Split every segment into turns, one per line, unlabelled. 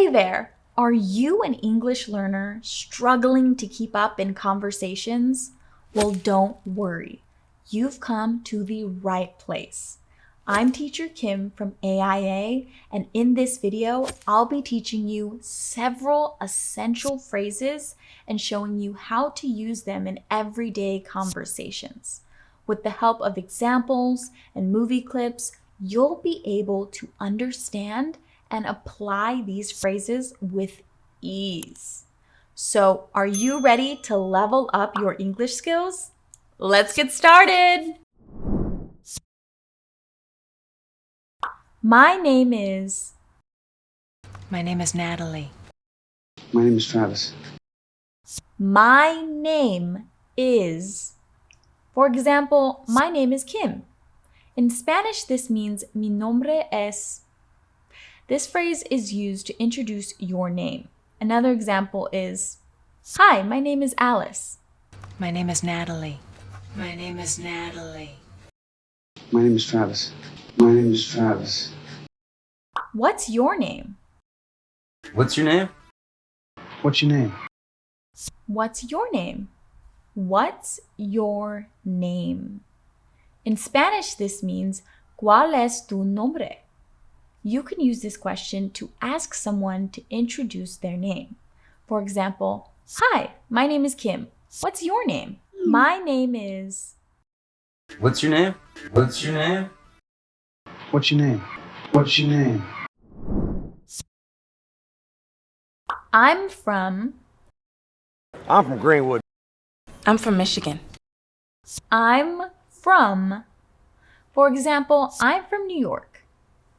Hey there! Are you an English learner struggling to keep up in conversations? Well, don't worry. You've come to the right place. I'm Teacher Kim from AIA, and in this video, I'll be teaching you several essential phrases and showing you how to use them in everyday conversations. With the help of examples and movie clips, you'll be able to understand and apply these phrases with ease. So, are you ready to level up your English skills? Let's get started! My name is
Natalie.
My name is Travis.
My name is. For example, my name is Kim. In Spanish, this means mi nombre es. This phrase is used to introduce your name. Another example is, hi, my name is Alice.
My name is Natalie. My name is Natalie.
My name is Travis. My name is Travis.
What's your name?
What's your name?
What's your name?
What's your name? What's your name? In Spanish, this means, ¿Cuál es tu nombre? You can use this question to ask someone to introduce their name. For example, hi, my name is Kim. What's your name? My name is.
What's your name? What's your name?
What's your name? What's your name?
I'm from
Greenwood.
I'm from Michigan.
I'm from. For example, I'm from New York.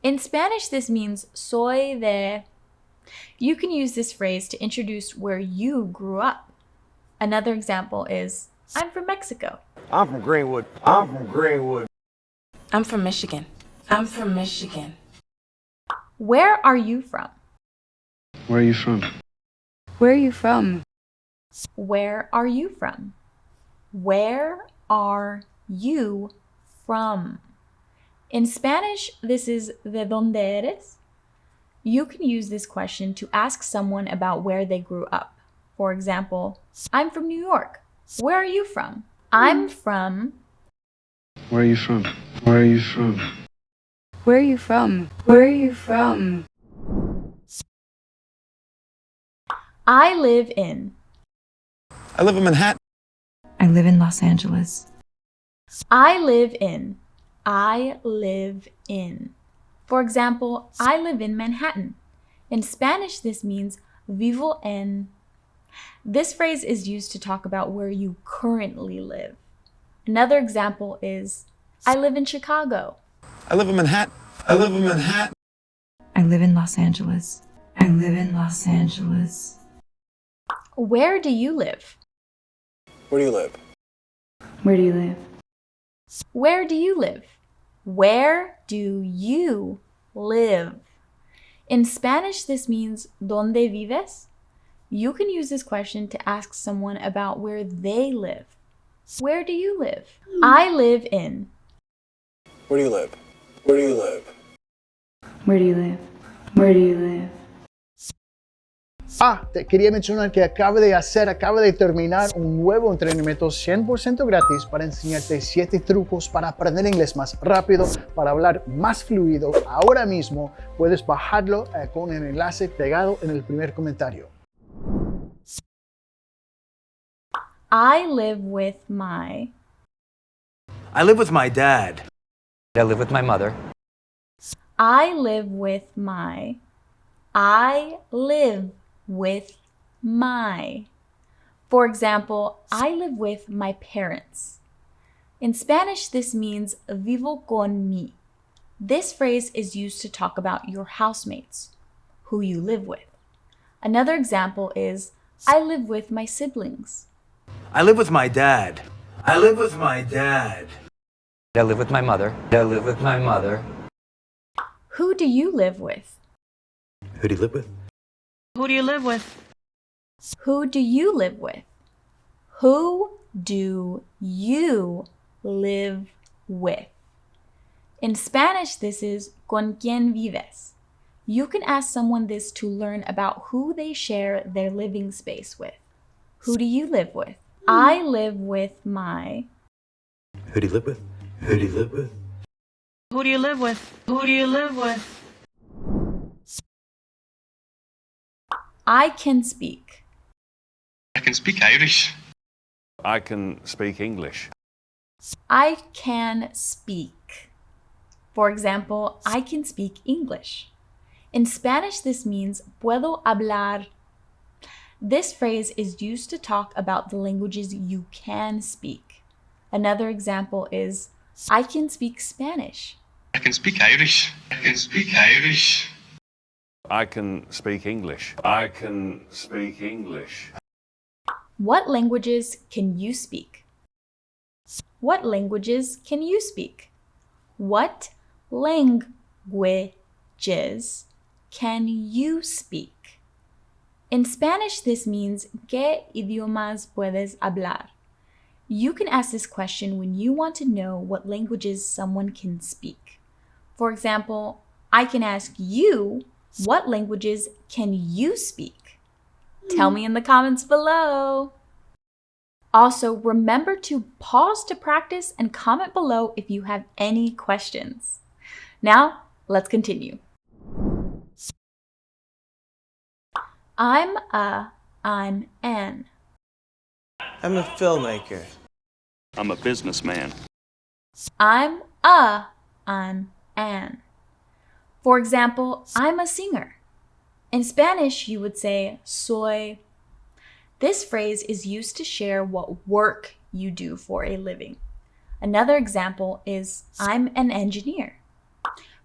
In Spanish, this means soy de. You can use this phrase to introduce where you grew up. Another example is, I'm from Mexico.
I'm from Greenwood. I'm from Greenwood.
I'm from Michigan. I'm from Michigan.
Where are you from?
Where are you from?
Where are you from?
Where are you from? Where are you from? In Spanish, this is ¿de dónde eres? You can use this question to ask someone about where they grew up. For example, I'm from New York. Where are you from? I'm from.
Where are you from? Where are you from?
Where are you from? Where are you from?
I live in.
I live in Manhattan.
I live in Los Angeles.
I live in. I live in. For example, I live in Manhattan. In Spanish, this means vivo en. This phrase is used to talk about where you currently live. Another example is, I live in Chicago.
I live in Manhattan. I live in Manhattan.
I live in Los Angeles. I live in Los Angeles.
Where do you live?
Where do you live?
Where do you live?
Where do you live? Where do you live? In Spanish, this means ¿Dónde vives? You can use this question to ask someone about where they live. Where do you live? I live in.
Where do you live? Where do you live?
Where do you live? Where do you live?
Te quería mencionar que acaba de terminar un nuevo entrenamiento 100% gratis para enseñarte 7 trucos para aprender inglés más rápido, para hablar más fluido. Ahora mismo puedes bajarlo con el enlace pegado en el primer comentario.
I live with my.
I live with my dad.
I live with my mother.
I live with my. I live with my. For example, I live with my parents. In Spanish, this means vivo con mi. This phrase is used to talk about your housemates, who you live with. Another example is, I live with my siblings.
I live with my dad. I live with my dad.
I live with my mother. I live with my mother.
Who do you live with?
Who do you live with?
Who do you live with?
Who do you live with? Who do you live with? In Spanish, this is ¿con quién vives? You can ask someone this to learn about who they share their living space with. Who do you live with? I live with my...
Who do you live with? Who do you live with?
Who do you live with? Who do you live with?
I can speak.
I can speak Irish.
I can speak English.
I can speak. For example, I can speak English. In Spanish, this means puedo hablar. This phrase is used to talk about the languages you can speak. Another example is, I can speak Spanish.
I can speak Irish. I can speak Irish.
I can speak English. I can speak English.
What languages can you speak? What languages can you speak? What languages can you speak? In Spanish, this means ¿qué idiomas puedes hablar? You can ask this question when you want to know what languages someone can speak. For example, I can ask you, what languages can you speak? Tell me in the comments below. Also, remember to pause to practice and comment below if you have any questions. Now, let's continue. I'm an.
I'm a filmmaker.
I'm a businessman.
I'm an. For example, I'm a singer. In Spanish, you would say soy. This phrase is used to share what work you do for a living. Another example is I'm an engineer.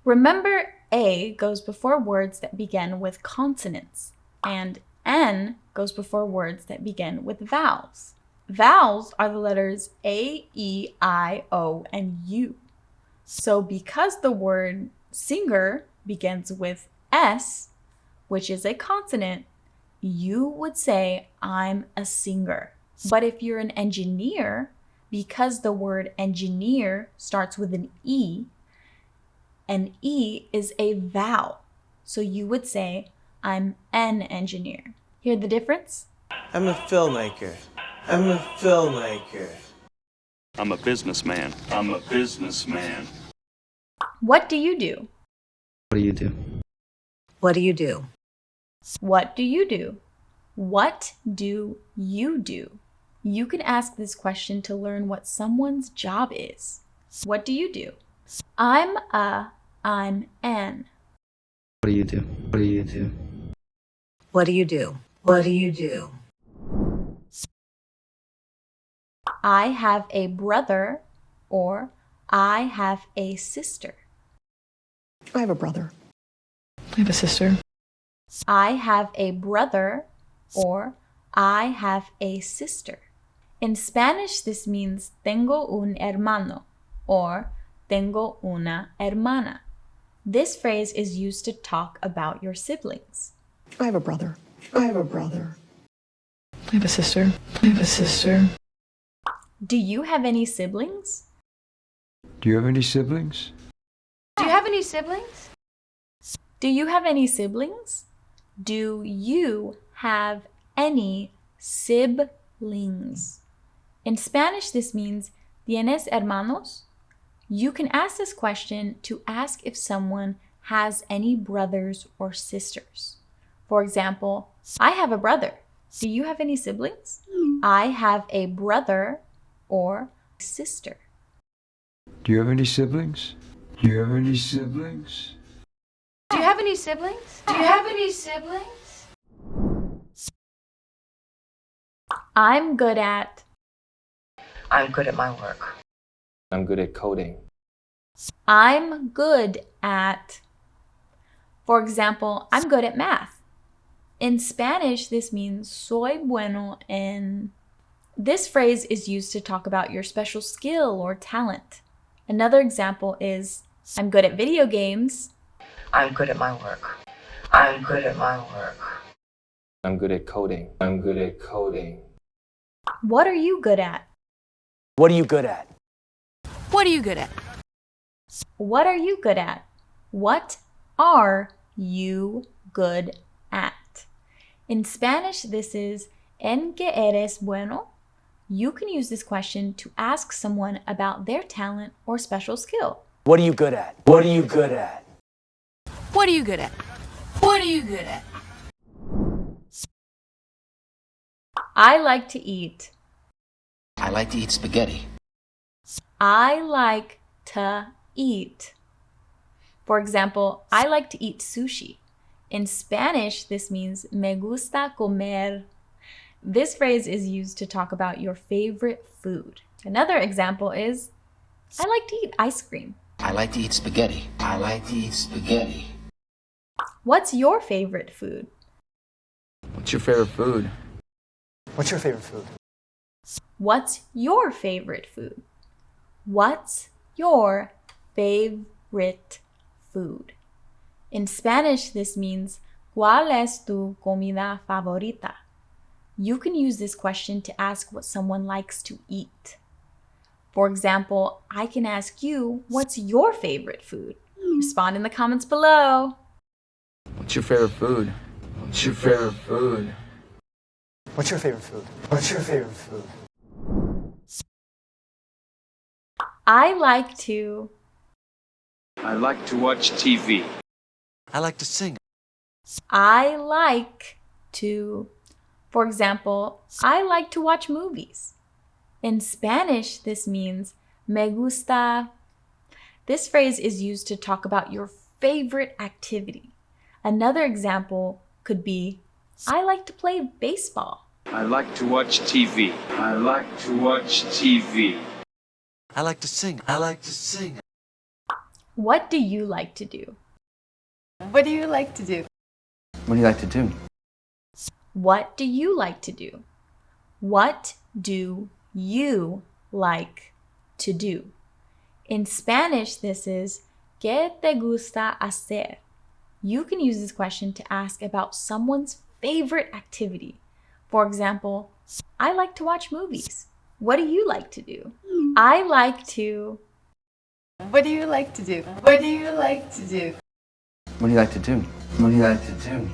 Remember, A goes before words that begin with consonants, and N goes before words that begin with vowels. Vowels are the letters A, E, I, O, and U. So because the word singer begins with S, which is a consonant, you would say, I'm a singer. But if you're an engineer, because the word engineer starts with an E is a vowel. So you would say, I'm an engineer. Hear the difference?
I'm a filmmaker. I'm a filmmaker.
I'm a businessman. I'm a businessman.
What do you do?
What do you do?
What do you do?
What do you do? What do you do? You can ask this question to learn what someone's job is. What do you do? I'm an.
What do you do? What do you do?
What do you do? What do you do?
I have a brother, or I have a sister.
I have a brother. I have a sister.
I have a brother, or I have a sister. In Spanish, this means tengo un hermano, or tengo una hermana. This phrase is used to talk about your siblings.
I have a brother. I have a brother. I have a sister. I have a sister.
Do you have any siblings?
Do you have any siblings?
Do you have any siblings? Do you have any siblings? Do you have any siblings? In Spanish, this means ¿tienes hermanos? You can ask this question to ask if someone has any brothers or sisters. For example, I have a brother. Do you have any siblings? I have a brother or sister.
Do you have any siblings? Do you have any siblings?
Do you have any siblings? Do you have any siblings? I'm good at.
I'm good at my work.
I'm good at coding.
I'm good at. For example, I'm good at math. In Spanish, this means soy bueno en. This phrase is used to talk about your special skill or talent. Another example is, I'm good at video games.
I'm good at my work. I'm good at my work.
I'm good at coding. I'm good at coding.
What are you good at?
What are you good at?
What are you good at?
What are you good at? What are you good at? In Spanish, this is ¿en qué eres bueno? You can use this question to ask someone about their talent or special skill.
What are you good at? What are you good at?
What are you good at? What are you good at?
I like to eat.
I like to eat spaghetti.
I like to eat. For example, I like to eat sushi. In Spanish, this means me gusta comer. This phrase is used to talk about your favorite food. Another example is, I like to eat ice cream.
I like to eat spaghetti. I like to eat spaghetti.
What's your favorite food?
What's your favorite food?
What's your favorite food?
What's your favorite food? What's your favorite food? In Spanish, this means, ¿cuál es tu comida favorita? You can use this question to ask what someone likes to eat. For example, I can ask you, what's your favorite food? Respond in the comments below.
What's your favorite food? What's your favorite food?
What's your favorite food? What's your favorite food?
I like to
watch TV.
I like to sing.
I like to. For example, I like to watch movies. In Spanish, this means me gusta. This phrase is used to talk about your favorite activity. Another example could be, I like to play baseball.
I like to watch TV. I like to watch TV.
I like to sing. I like to sing.
What do you like to do?
What do you like to do?
What do you like to do?
What do you like to do? What do you like to do? In Spanish, this is ¿qué te gusta hacer? You can use this question to ask about someone's favorite activity. For example, I like to watch movies. What do you like to do? I like to.
What do you like to do? What do you like to do?
What do you like to do? What do you like to do?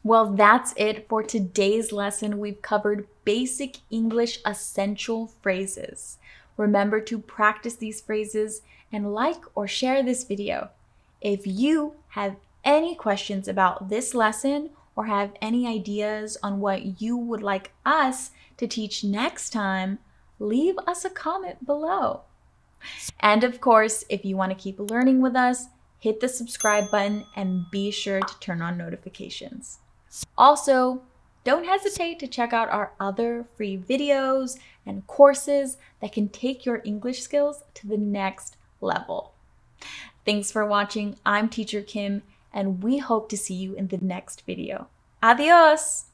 Well, that's it for today's lesson. We've covered basic English essential phrases. Remember to practice these phrases and like or share this video. If you have any questions about this lesson or have any ideas on what you would like us to teach next time, leave us a comment below. And of course, if you want to keep learning with us, hit the subscribe button and be sure to turn on notifications. Also, don't hesitate to check out our other free videos and courses that can take your English skills to the next level. Thanks for watching. I'm Teacher Kim, and we hope to see you in the next video. Adios!